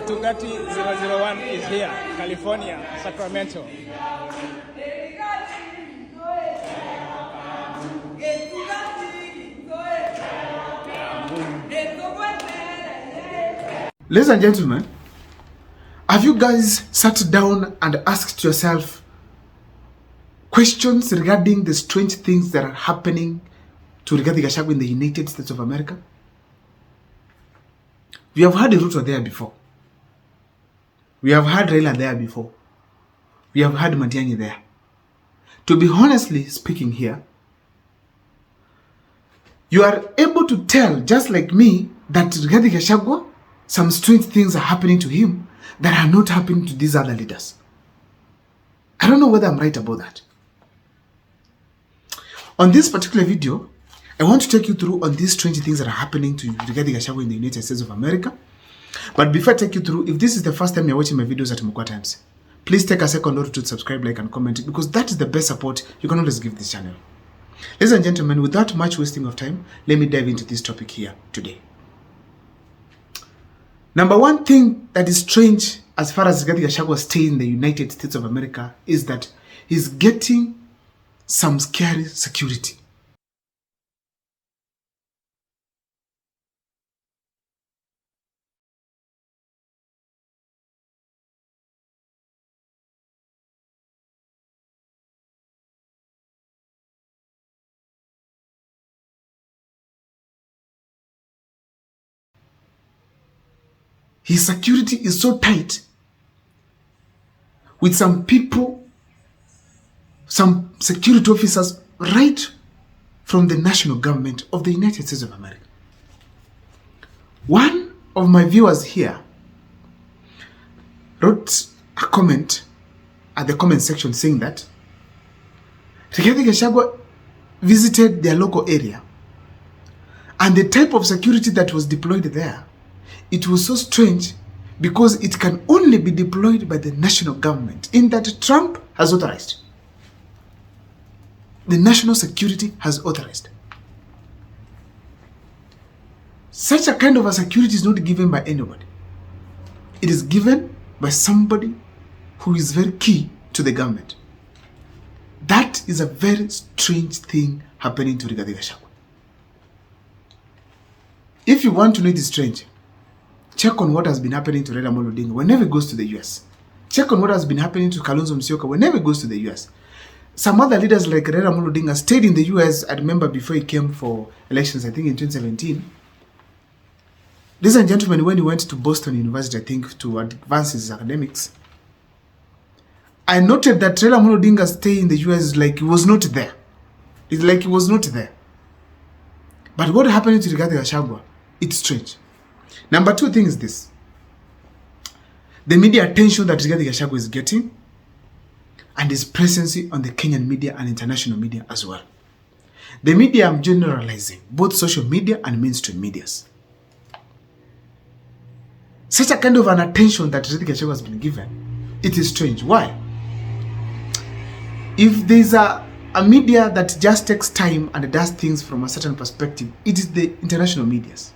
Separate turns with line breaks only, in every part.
Tungati 001 is here, California, Sacramento.
Ladies and gentlemen, have you guys sat down and asked yourself questions regarding the strange things that are happening to Rigathi Gachagua in the United States of America? We have had Ruto there before. We have had Raila there before. We have had Matiang'i there. To be honestly speaking here, you are able to tell, just like me, that Rigathi Gachagua, some strange things are happening to him that are not happening to these other leaders. I don't know whether I'm right about that. On this particular video, I want to take you through on these strange things that are happening to Rigathi Gachagua in the United States of America. But before I take you through, if this is the first time you're watching my videos at Mukwa Times, please take a second or two to subscribe, like, and comment, because that is the best support you can always give this channel. Ladies and gentlemen, without much wasting of time, let me dive into this topic here today. Number one thing that is strange as far as Rigathi Gachagua stay in the United States of America is that he's getting some scary security. His security is so tight with some people, some security officers right from the national government of the United States of America. One of my viewers here wrote a comment at the comment section saying that Rigathi Gachagua visited their local area and the type of security that was deployed there, it was so strange because it can only be deployed by the national government, in that Trump has authorized. The national security has authorized. Such a kind of a security is not given by anybody. It is given by somebody who is very key to the government. That is a very strange thing happening to Rigathi Gachagua. If you want to know it is strange, check on what has been happening to Raila Odinga whenever he goes to the US. Check on what has been happening to Kalonzo Musyoka whenever he goes to the US. Some other leaders like Raila Odinga stayed in the US, I remember, before he came for elections, I think in 2017. Ladies and gentlemen, when he went to Boston University, I think, to advance his academics, I noted that Raila Odinga's stay in the US is like he was not there. It's like he was not there. But what happened to Rigathi Gachagua? It's strange. Number two thing is this. The media attention that Rigathi Gachagua is getting and his presence on the Kenyan media and international media as well. The media, I'm generalizing, both social media and mainstream medias. Such a kind of an attention that Rigathi Gachagua has been given, it is strange. Why? If there's a media that just takes time and does things from a certain perspective, it is the international medias.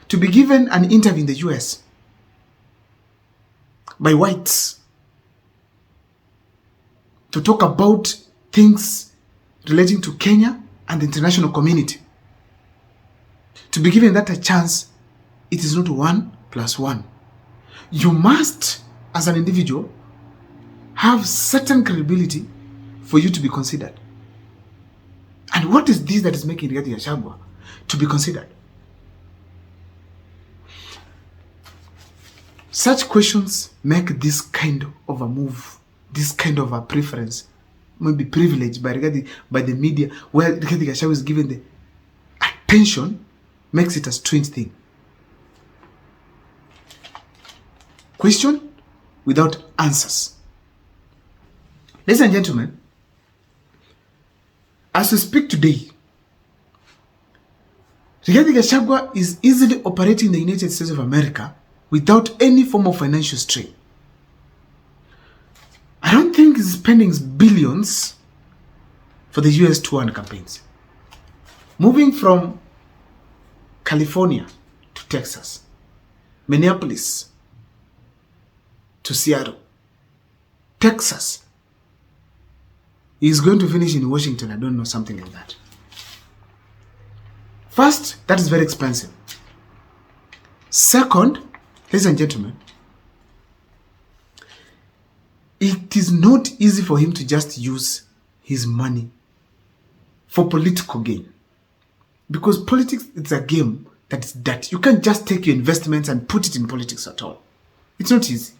To be given an interview in the US by whites to talk about things relating to Kenya and the international community, to be given that a chance, it is not 1+1. You must, as an individual, have certain credibility for you to be considered. And what is this that is making Rigathi Gachagua to be considered? Such questions make this kind of a move, this kind of a preference, maybe privilege by the media, where Rigathi Gachagua is given the attention, makes it a strange thing. Question without answers. Ladies and gentlemen, as we speak today, Rigathi Gachagua is easily operating in the United States of America without any form of financial strain. I don't think he's spending billions for the US tour and campaigns. Moving from California to Texas, Minneapolis to Seattle, Texas. He's going to finish in Washington. I don't know, something like that. First, that is very expensive. Second, ladies and gentlemen, it is not easy for him to just use his money for political gain. Because politics, it's a game that is dirty. You can't just take your investments and put it in politics at all. It's not easy.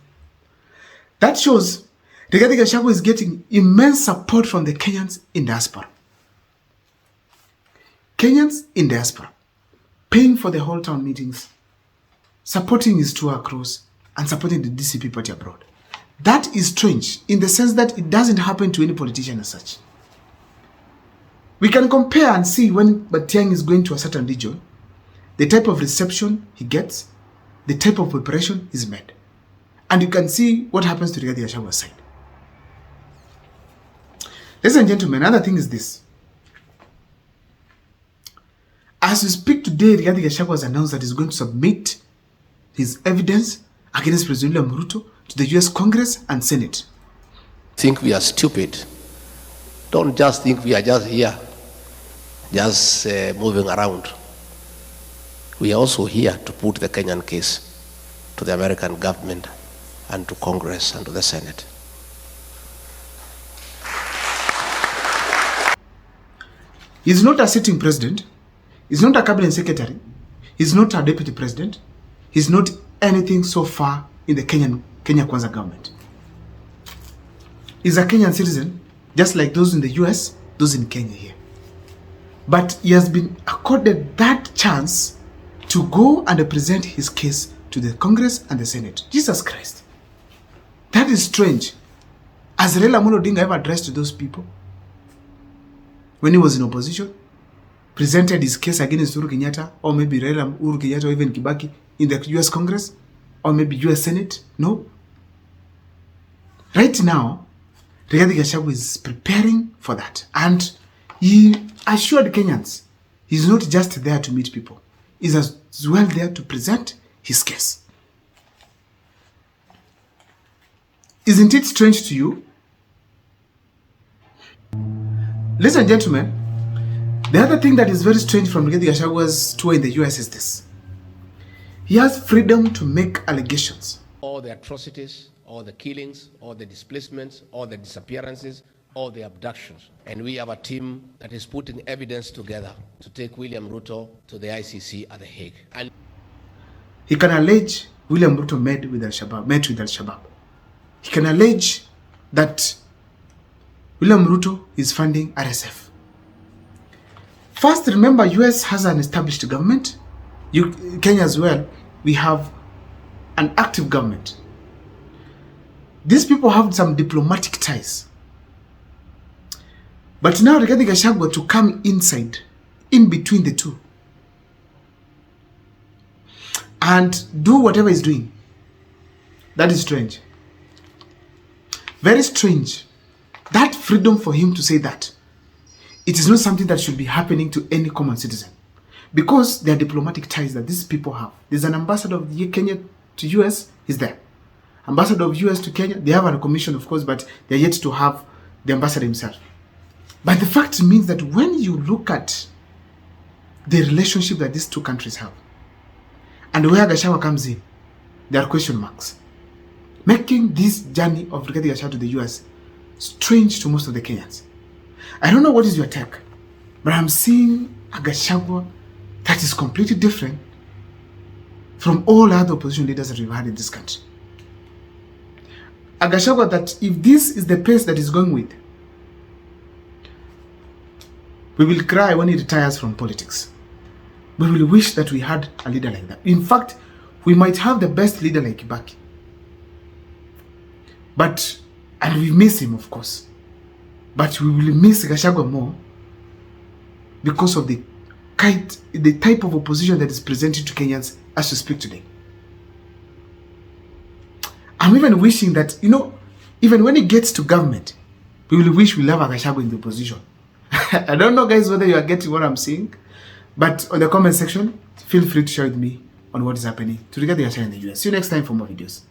That shows Rigathi Gachagua is getting immense support from the Kenyans in diaspora. Kenyans in diaspora, paying for the whole town meetings, supporting his tour across, and supporting the DCP party abroad. That is strange in the sense that it doesn't happen to any politician as such. We can compare and see when Batiang is going to a certain region, the type of reception he gets, the type of preparation is made. And you can see what happens to Rigathi Gachagua's side. Ladies and gentlemen, another thing is this. As we speak today, Rigathi Gachagua has announced that he's going to submit his evidence against President William Ruto to the U.S. Congress and Senate.
Think we are stupid. Don't just think we are just here, just moving around. We are also here to put the Kenyan case to the American government and to Congress and to the Senate.
He's not a sitting president. He's not a cabinet secretary. He's not a deputy president. He's not anything so far in the Kenya Kwanza government. He's a Kenyan citizen, just like those in the US, those in Kenya here. But he has been accorded that chance to go and present his case to the Congress and the Senate. Jesus Christ. That is strange. Has Raila Amolo Odinga ever addressed those people? When he was in opposition, presented his case against Uhuru Kenyatta, or maybe Raila Uhuru Kenyatta, or even Kibaki in the US Congress, or maybe US Senate? No. Right now, Rigathi Gachagua is preparing for that. And he assured Kenyans he's not just there to meet people. He's as well there to present his case. Isn't it strange to you? Ladies and gentlemen, the other thing that is very strange from Rigathi Gachagua's tour in the US is this. He has freedom to make allegations.
All the atrocities, all the killings, all the displacements, all the disappearances, all the abductions. And we have a team that is putting evidence together to take William Ruto to the ICC at The Hague. And
he can allege William Ruto met with Al-Shabaab. He can allege that William Ruto is funding RSF. First, remember, US has an established government. Kenya as well, we have an active government. These people have some diplomatic ties. But now Rigathi Gachagua to come inside, in between the two, and do whatever he's doing, that is strange. Very strange. That freedom for him to say that, it is not something that should be happening to any common citizen. Because there are diplomatic ties that these people have. There's an ambassador of Kenya to US, he's there. Ambassador of US to Kenya, they have a commission of course, but they're yet to have the ambassador himself. But the fact means that when you look at the relationship that these two countries have, and where Gachagua comes in, there are question marks. Making this journey of Rigathi Gachagua to the US strange to most of the Kenyans. I don't know what is your take, but I'm seeing a Gachagua that is completely different from all other opposition leaders that we've had in this country. A Gachagua that, if this is the pace that he's going with, we will cry when he retires from politics. We will wish that we had a leader like that. In fact, we might have the best leader like Kibaki. And we miss him, of course. But we will miss Gachagua more because of the type of opposition that is presented to Kenyans as we speak today. I'm even wishing that, even when it gets to government, we will wish we have a Gachagua in the opposition. I don't know, guys, whether you are getting what I'm saying, but on the comment section, feel free to share with me on what is happening to Rigathi Gachagua in the US. See you next time for more videos.